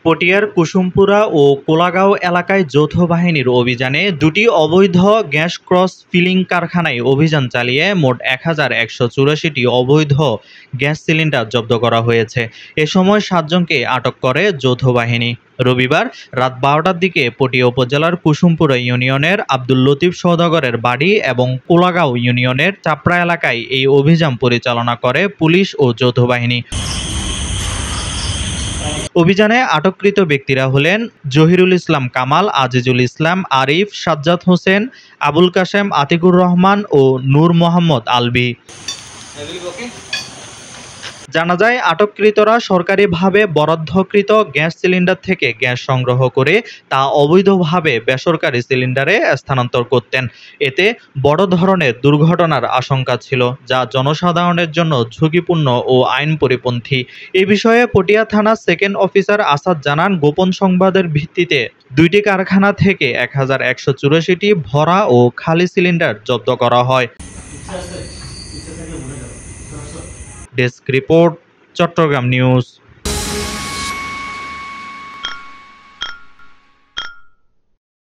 পটিয়ার কুসুমপুরা ও কোলাগাঁও এলাকায় যৌথ বাহিনীর অভিযানে দুটি অবৈধ গ্যাস ক্রস ফিলিং কারখানায় অভিযান চালিয়ে মোট ১,১৮৪টি অবৈধ গ্যাস সিলিন্ডার জব্দ করা হয়েছে। এ সময় ৭ জনকে আটক করে যৌথ বাহিনী। রবিবার রাত ১২টার দিকে পটিয়া উপজেলার কুসুমপুরা ইউনিয়নের আব্দুল লতিফ সওদাগরের বাড়ি এবং কোলাগাঁও ইউনিয়নের চাপড়া এলাকায় এই অভিযান পরিচালনা করে পুলিশ ও যৌথ বাহিনী। অভিযানে আটককৃত ব্যক্তিরা হলেন জহিরুল ইসলাম কামাল, আজিজুল ইসলাম, আরিফ, সাজ্জাদ হোসেন, আবুল কাশেম, আতিকুর রহমান ও নূর মোহাম্মদ আলভী। জানা যায়, আটককৃতরা সরকারিভাবে বরাদ্দকৃত গ্যাস সিলিন্ডার থেকে গ্যাস সংগ্রহ করে তা অবৈধভাবে বেসরকারি সিলিন্ডারে স্থানান্তর করতেন। এতে বড় ধরনের দুর্ঘটনার আশঙ্কা ছিল, যা জনসাধারণের জন্য ঝুঁকিপূর্ণ ও আইন পরিপন্থী। এ বিষয়ে পটিয়া থানার সেকেন্ড অফিসার আসাদ জানান, গোপন সংবাদের ভিত্তিতে দুইটি কারখানা থেকে ১,১৮৪টি ভরা ও খালি সিলিন্ডার জব্দ করা হয়। Desk report, Chattogram news.